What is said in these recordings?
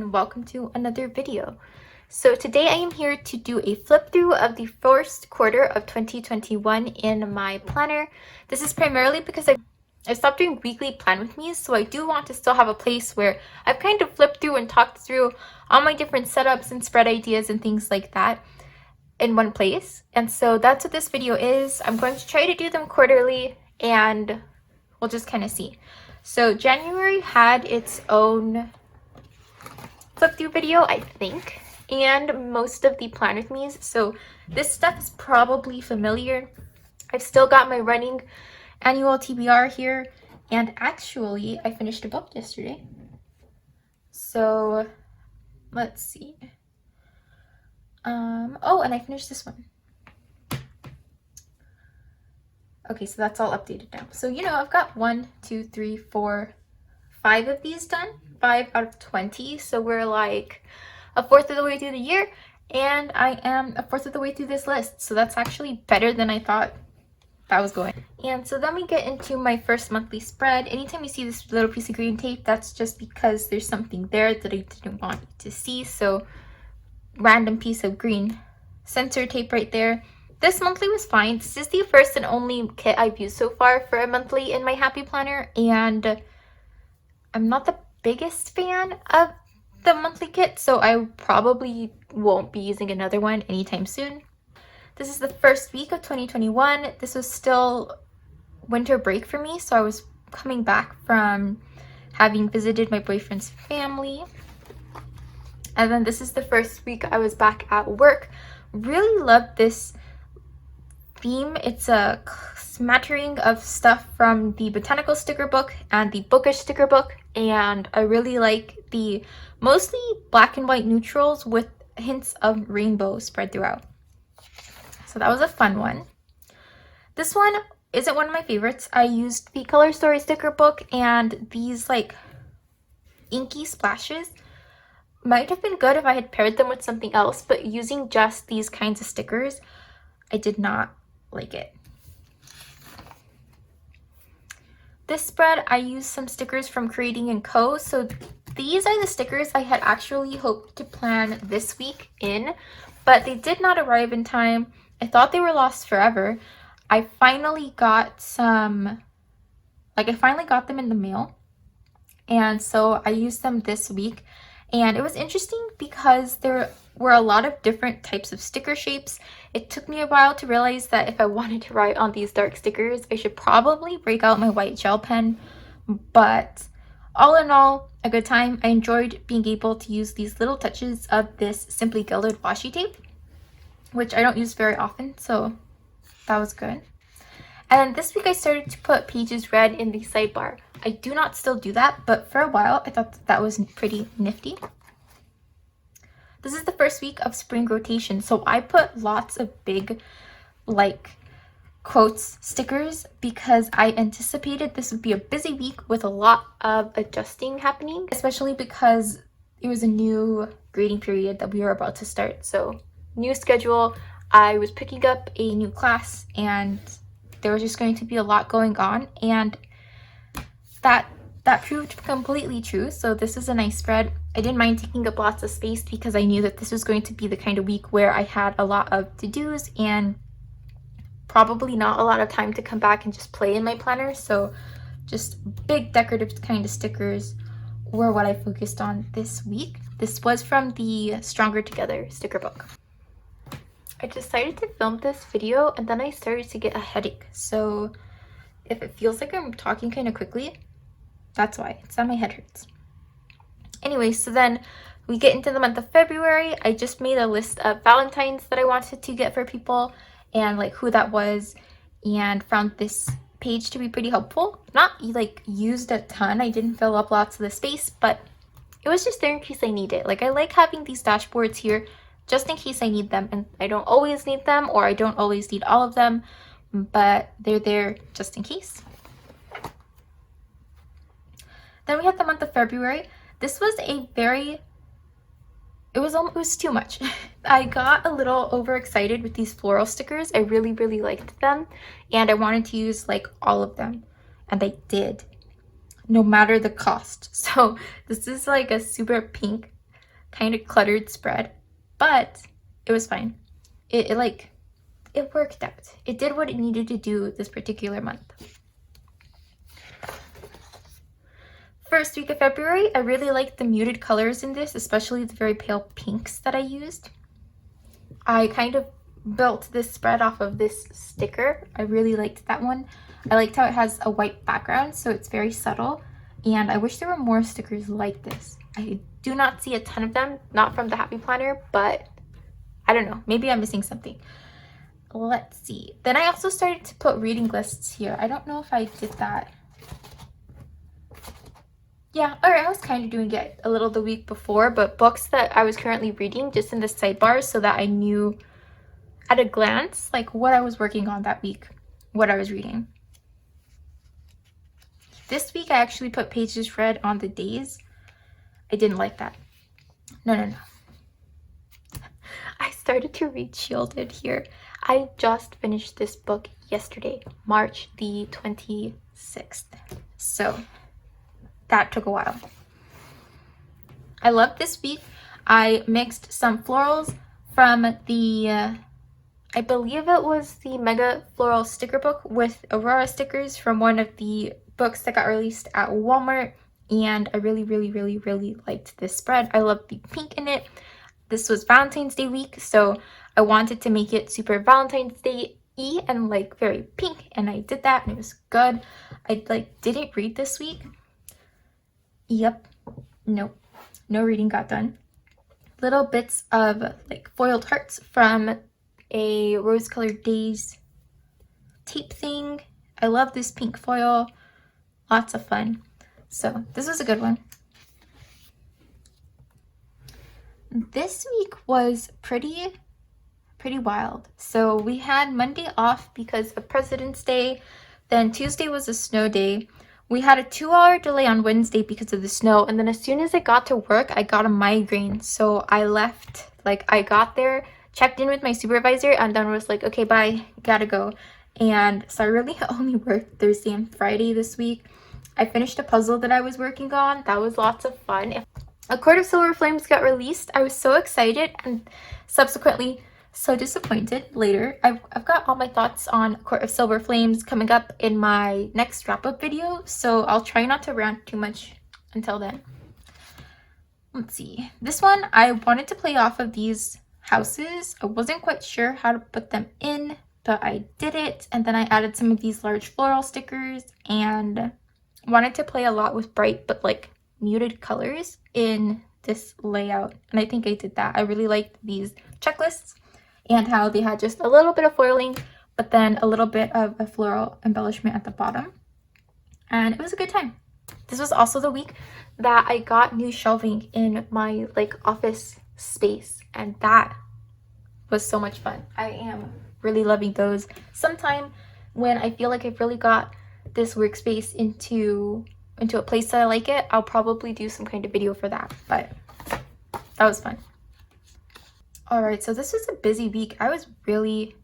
and welcome to another video. So today I am here to do a flip through of the first quarter of 2021 in my planner. This is primarily because I stopped doing weekly plan with me, so I do want to still have a place where I've kind of flipped through and talked through all my different setups and spread ideas and things like that in one place. And so that's what this video is. I'm going to try to do them quarterly and we'll just kind of see. So January had its own flip through video, I think, and most of the plan with me's. So this stuff is probably familiar. I've still got my running annual TBR here, and actually I finished a book yesterday. So let's see. Oh, and I finished this one. Okay, so that's all updated now. So, you know, I've got 1, 2, 3, 4, 5 of these done. 5 out of 20. So we're like a fourth of the way through the year, and I am a fourth of the way through this list. So that's actually better than I thought that was going. And so then we get into my first monthly spread. Anytime you see this little piece of green tape, that's just because there's something there that I didn't want you to see. So random piece of green sensor tape right there. This monthly was fine. This is the first and only kit I've used so far for a monthly in my Happy Planner, and I'm not the biggest fan of the monthly kit, so I probably won't be using another one anytime soon. This is the first week of 2021. This was still winter break for me, so I was coming back from having visited my boyfriend's family. And then this is the first week I was back at work. Really love this theme. It's a smattering of stuff from the botanical sticker book and the bookish sticker book, and I really like the mostly black and white neutrals with hints of rainbow spread throughout. So that was a fun one. This one isn't one of my favorites. I used the Color Story sticker book, and these like inky splashes might have been good if I had paired them with something else, but using just these kinds of stickers, I did not like it. This spread, I used some stickers from Creating & Co. So these are the stickers I had actually hoped to plan this week in, but they did not arrive in time. I thought they were lost forever. I finally got them in the mail, and so I used them this week. And it was interesting because there were a lot of different types of sticker shapes. It took me a while to realize that if I wanted to write on these dark stickers, I should probably break out my white gel pen. But all in all, a good time. I enjoyed being able to use these little touches of this Simply Gilded washi tape, which I don't use very often, so that was good. And this week I started to put pages read in the sidebar. I do not still do that, but for a while I thought that was pretty nifty. This is the first week of spring rotation, so I put lots of big like quotes stickers because I anticipated this would be a busy week with a lot of adjusting happening, especially because it was a new grading period that we were about to start. So new schedule, I was picking up a new class, and there was just going to be a lot going on, and that proved completely true. So this is a nice spread. I didn't mind taking up lots of space because I knew that this was going to be the kind of week where I had a lot of to-dos and probably not a lot of time to come back and just play in my planner. So just big decorative kind of stickers were what I focused on this week. This was from the Stronger Together sticker book. I decided to film this video and then I started to get a headache. So if it feels like I'm talking kind of quickly, that's why. It's that my head hurts. Anyway, so then we get into the month of February. I just made a list of Valentines that I wanted to get for people and like who that was, and found this page to be pretty helpful. Not like used a ton. I didn't fill up lots of the space, but it was just there in case I need it. Like I like having these dashboards here just in case I need them, and I don't always need them, or I don't always need all of them, but they're there just in case. Then we had the month of February. This was it was too much. I got a little overexcited with these floral stickers. I really liked them, and I wanted to use like all of them, and I did, no matter the cost. So this is like a super pink kind of cluttered spread, but it was fine. It worked out. It did what it needed to do this particular month. First week of February, I really liked the muted colors in this, especially the very pale pinks that I used. I kind of built this spread off of this sticker. I really liked that one. I liked how it has a white background, so it's very subtle, and I wish there were more stickers like this. I do not see a ton of them, not from the Happy Planner, but I don't know, maybe I'm missing something. Let's see. Then I also started to put reading lists here. I don't know if I did that. Yeah, alright, I was kind of doing it a little the week before, but books that I was currently reading just in the sidebars so that I knew at a glance like what I was working on that week, what I was reading. This week I actually put pages read on the days. I didn't like that. No. I started to read Shielded here. I just finished this book yesterday, March the 26th. So that took a while. I love this week. I mixed some florals from the, I believe it was the Mega Floral Sticker Book with Aurora stickers from one of the books that got released at Walmart. And I really liked this spread. I love the pink in it. This was Valentine's Day week, so I wanted to make it super Valentine's Day-y and like very pink, and I did that and it was good. I didn't read this week. Yep, no reading got done. Little bits of like foiled hearts from a Rose Colored Days tape thing. I love this pink foil, lots of fun. So this was a good one. This week was pretty wild. So we had Monday off because of President's Day, then Tuesday was a snow day. We had a 2-hour delay on Wednesday because of the snow, and then as soon as I got to work, I got a migraine. So I left, like I got there, checked in with my supervisor, and then was like, okay, bye, gotta go. And so I really only worked Thursday and Friday this week. I finished a puzzle that I was working on. That was lots of fun. A Court of Silver Flames got released. I was so excited and subsequently so disappointed later. I've got all my thoughts on Court of Silver Flames coming up in my next wrap-up video, so I'll try not to rant too much until then. Let's see. This one, I wanted to play off of these houses. I wasn't quite sure how to put them in, but I did it. And then I added some of these large floral stickers and wanted to play a lot with bright but like muted colors in this layout, and I think I did that. I really liked these checklists and how they had just a little bit of foiling but then a little bit of a floral embellishment at the bottom, and it was a good time. This was also the week that I got new shelving in my like office space, and that was so much fun. I am really loving those. Sometime when I feel like I've really got this workspace into a place that I like it, I'll probably do some kind of video for that, but that was fun. All right, so this was a busy week. I was really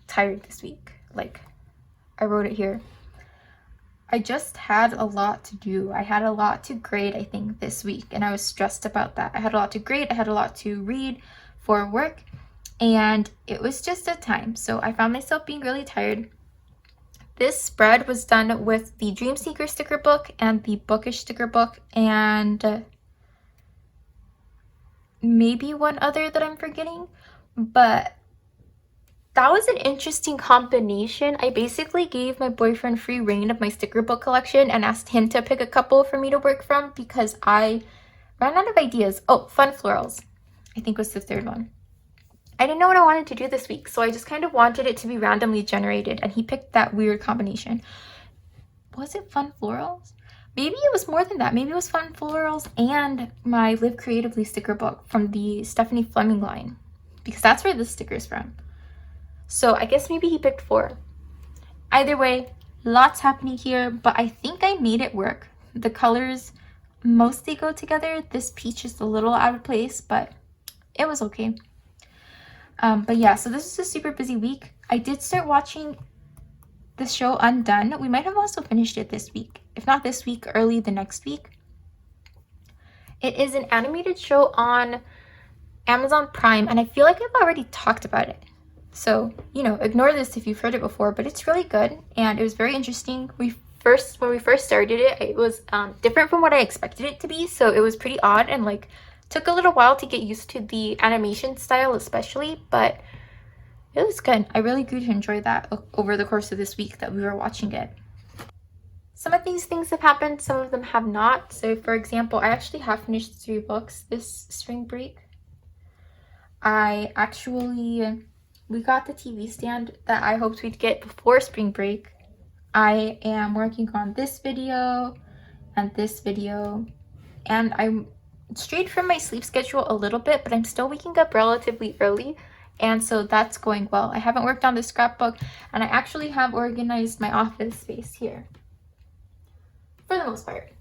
tired this week. Like, I wrote it here. I just had a lot to do. I had a lot to grade, I think, this week, and I was stressed about that. I had a lot to grade, I had a lot to read for work, and it was just a time. So I found myself being really tired. This spread was done with the Dream Seeker sticker book and the Bookish sticker book, and maybe one other that I'm forgetting, but that was an interesting combination. I basically gave my boyfriend free reign of my sticker book collection and asked him to pick a couple for me to work from because I ran out of ideas. Oh, Fun Florals, I think was the third one. I didn't know what I wanted to do this week, so I just kind of wanted it to be randomly generated, and he picked that weird combination. Was it Fun Florals? Maybe it was more than that. Maybe it was Fun Florals and my Live Creatively sticker book from the Stephanie Fleming line, because that's where this sticker is from. So I guess maybe he picked 4. Either way, lots happening here, but I think I made it work. The colors mostly go together. This peach is a little out of place, but it was okay. But yeah, so this is a super busy week. I did start watching the show Undone. We might have also finished it this week. If not this week, early the next week. It is an animated show on Amazon Prime, and I feel like I've already talked about it. So, you know, ignore this if you've heard it before, but it's really good and it was very interesting. When we first started it, it was different from what I expected it to be, so it was pretty odd and like took a little while to get used to the animation style especially, but it was good. I really grew to enjoy that over the course of this week that we were watching it. Some of these things have happened, some of them have not. So for example, I actually have finished 3 books this spring break. We got the TV stand that I hoped we'd get before spring break. I am working on this video, and I'm strayed from my sleep schedule a little bit, but I'm still waking up relatively early, and so that's going well. I haven't worked on the scrapbook, and I actually have organized my office space here. For the most part,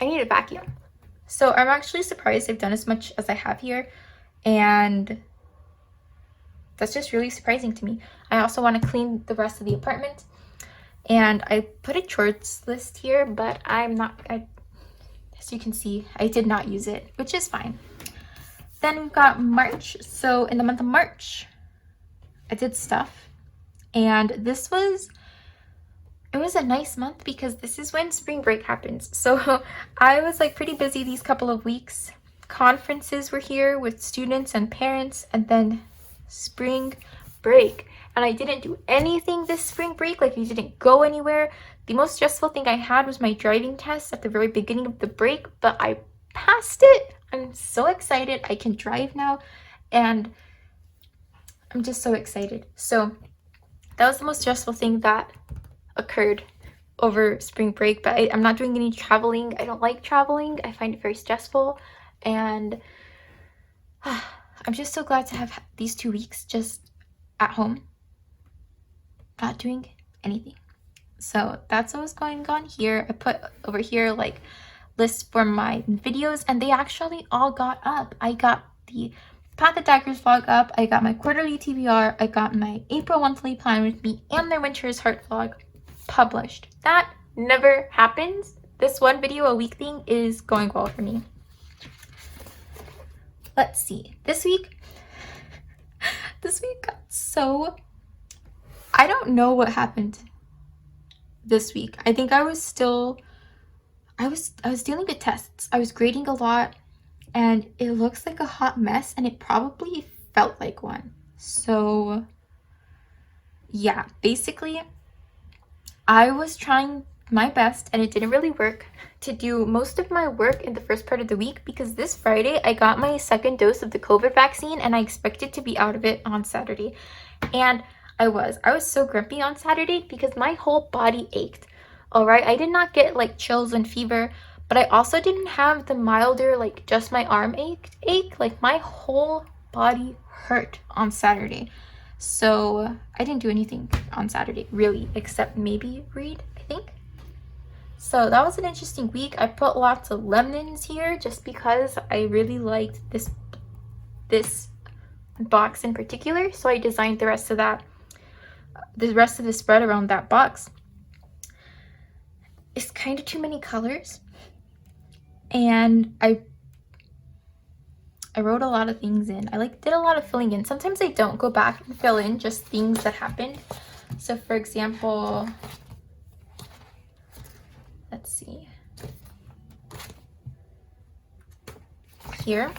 I need a vacuum. So I'm actually surprised I've done as much as I have here, and that's just really surprising to me. I also want to clean the rest of the apartment, and I put a chores list here, but as you can see, I did not use it, which is fine. Then we've got March. So in the month of March, I did stuff, and it was a nice month because this is when spring break happens. So I was like pretty busy these couple of weeks. Conferences were here with students and parents, and then spring break. And I didn't do anything this spring break. Like, I didn't go anywhere. The most stressful thing I had was my driving test at the very beginning of the break, but I passed it. I'm so excited. I can drive now, and I'm just so excited. So that was the most stressful thing that occurred over spring break, but I'm not doing any traveling. I don't like traveling. I find it very stressful, and I'm just so glad to have these 2 weeks just at home, not doing anything. So that's what was going on here. I put over here like lists for my videos, and they actually all got up. I got the Path of Daggers vlog up, I got my quarterly TBR, I got my April monthly plan with me, and my winter's heart vlog published. That never happens. This 1 video a week thing is going well for me. Let's see. This week got so, I don't know what happened this week. I think I was dealing with tests. I was grading a lot, and it looks like a hot mess, and it probably felt like one. So yeah, basically I was trying my best, and it didn't really work, to do most of my work in the first part of the week, because this Friday I got my 2nd dose of the COVID vaccine, and I expected to be out of it on Saturday. And I was so grumpy on Saturday because my whole body ached. All right, I did not get like chills and fever, but I also didn't have the milder, like just my arm ache. Like, my whole body hurt on Saturday. So I didn't do anything on Saturday really, except maybe read, I think. So that was an interesting week. I put lots of lemons here just because I really liked this box in particular, so I designed the rest of the spread around that box. It's kind of too many colors, and I wrote a lot of things in. I did a lot of filling in. Sometimes I don't go back and fill in just things that happened. So for example, let's see here,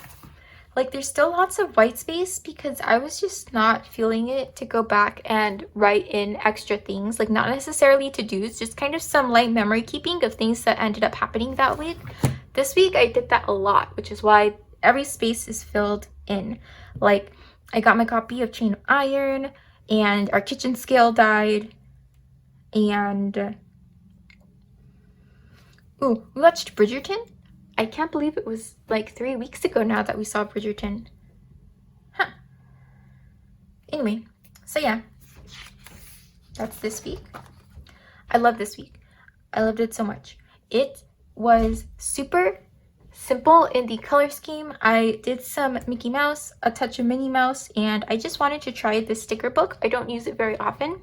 like, there's still lots of white space because I was just not feeling it to go back and write in extra things, like not necessarily to-dos, just kind of some light memory keeping of things that ended up happening that week. This week I did that a lot, which is why every space is filled in. Like, I got my copy of Chain of Iron, and our kitchen scale died, and we watched Bridgerton. I can't believe it was like 3 weeks ago now that we saw Bridgerton. Anyway, so yeah, that's this week. I love this week. I loved it so much. It was super simple in the color scheme. I did some Mickey Mouse, a touch of Minnie Mouse, and I just wanted to try this sticker book. I don't use it very often,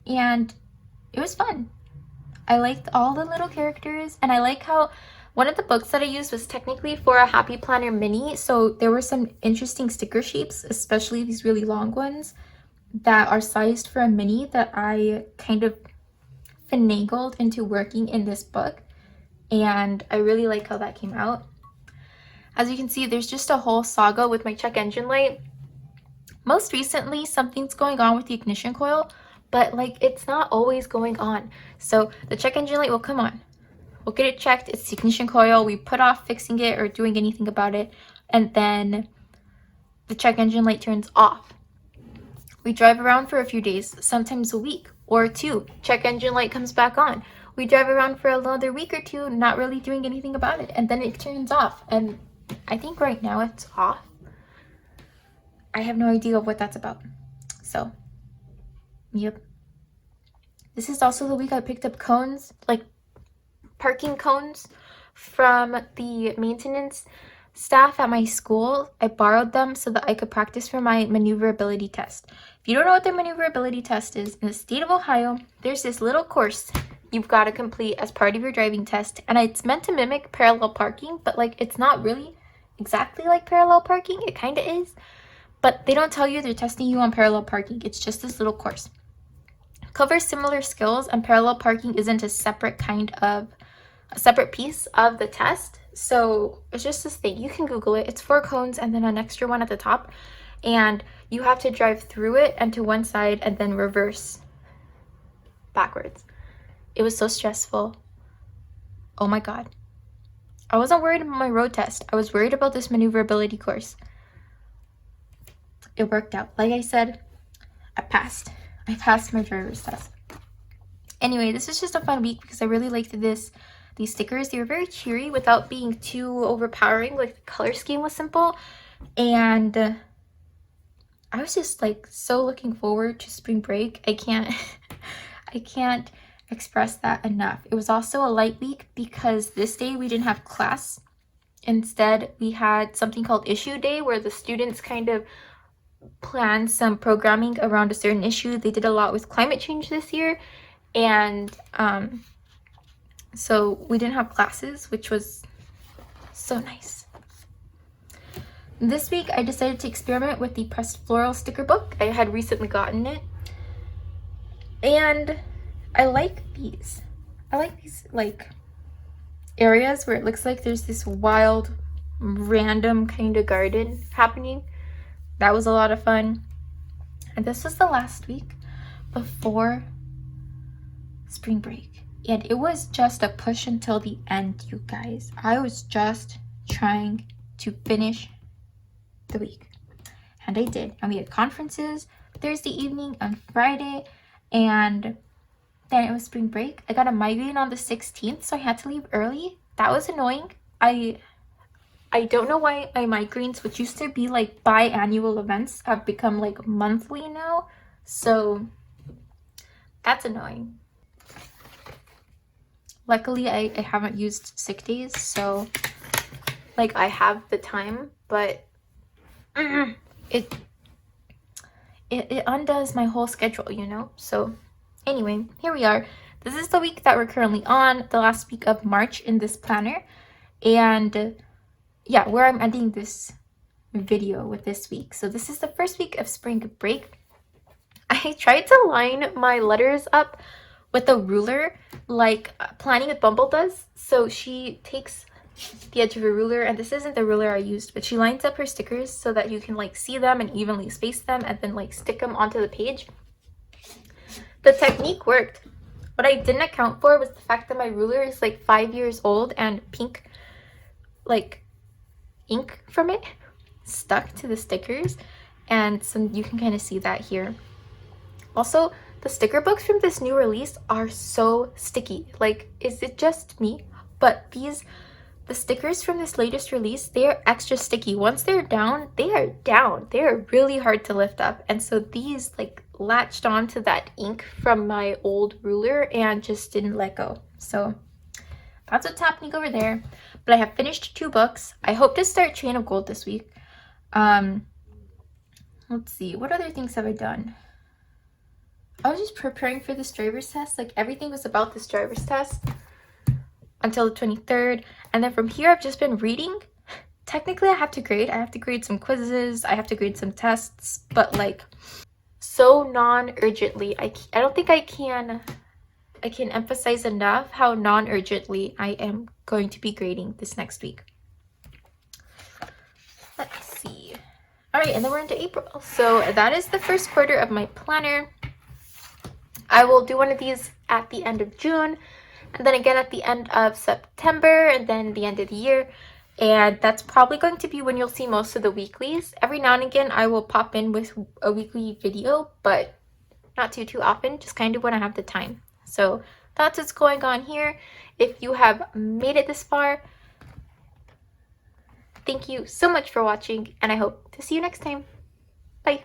and it was fun. I liked all the little characters, and I like how One of the books that I used was technically for a Happy Planner mini, so there were some interesting sticker shapes, especially these really long ones that are sized for a mini that I kind of finagled into working in this book, and I really like how that came out. As you can see, there's just a whole saga with my check engine light. Most recently, something's going on with the ignition coil, but like it's not always going on. So the check engine light will come on. We'll get it checked. It's the ignition coil. We put off fixing it or doing anything about it, and then the check engine light turns off. We drive around for a few days, sometimes a week or two. Check engine light comes back on. We drive around for another week or two, not really doing anything about it, and then it turns off. And I think right now it's off. I have no idea what that's about. So, yep. This is also the week I picked up cones, like parking cones from the maintenance staff at my school. I borrowed them so that I could practice for my maneuverability test. If you don't know what the maneuverability test is, in the state of Ohio, there's this little course you've got to complete as part of your driving test, and it's meant to mimic parallel parking, but like it's not really exactly like parallel parking. It kind of is, but they don't tell you they're testing you on parallel parking. It's just this little course. It covers similar skills, and parallel parking isn't a separate piece of the test. So it's just this thing. You can Google it. It's 4 cones and then an extra one at the top, and you have to drive through it and to one side and then reverse backwards. It was so stressful. Oh my god. I wasn't worried about my road test. I was worried about this maneuverability course. It worked out. Like I said, I passed my driver's test. Anyway, this is just a fun week because I really liked these stickers. They were very cheery without being too overpowering. Like the color scheme was simple, and I was just like so looking forward to spring break. I can't express that enough. It was also a light week because this day we didn't have class. Instead, we had something called issue day where the students kind of planned some programming around a certain issue. They did a lot with climate change this year, and so we didn't have classes, which was so nice. This week I decided to experiment with the pressed floral sticker book. I had recently gotten it, and I like these. I like these like areas where it looks like there's this wild, random kind of garden happening. That was a lot of fun. And this was the last week before spring break. And it was just a push until the end, you guys. I was just trying to finish the week. And I did. And we had conferences Thursday evening and Friday. And then it was spring break. I got a migraine on the 16th, so I had to leave early. That was annoying. I don't know why my migraines, which used to be like biannual events, have become like monthly now. So that's annoying. Luckily, I haven't used sick days, so like I have the time, but it undoes my whole schedule, you know? So anyway, here we are. This is the week that we're currently on, the last week of March in this planner. And yeah, where I'm ending this video with this week. So this is the first week of spring break. I tried to line my letters up with a ruler like Planning with Bumble does. So she takes the edge of a ruler, and this isn't the ruler I used, but she lines up her stickers so that you can like see them and evenly space them and then like stick them onto the page. The technique worked. What I didn't account for was the fact that my ruler is like 5 years old and pink like ink from it stuck to the stickers, and so you can kind of see that here. Also, the sticker books from this new release are so sticky. Like, is it just me? But the stickers from this latest release, they are extra sticky. Once they're down, they are down. They are really hard to lift up, and so these like latched onto that ink from my old ruler and just didn't let go. So that's what's happening over there. But I have finished 2 books. I hope to start Chain of Gold this week. Let's see, what other things have I done? I was just preparing for this driver's test. Like everything was about this driver's test. until the 23rd. And then from here, I've just been reading. Technically, I have to grade. I have to grade some quizzes. I have to grade some tests. But like, so non-urgently. I don't think I can emphasize enough how non-urgently I am going to be grading this next week. Let's see. All right, and then we're into April. So that is the first quarter of my planner. I will do one of these at the end of June, and then again at the end of September, and then the end of the year. And that's probably going to be when you'll see most of the weeklies. Every now and again, I will pop in with a weekly video, but not too often, just kind of when I have the time. So that's what's going on here. If you have made it this far, thank you so much for watching, and I hope to see you next time. Bye.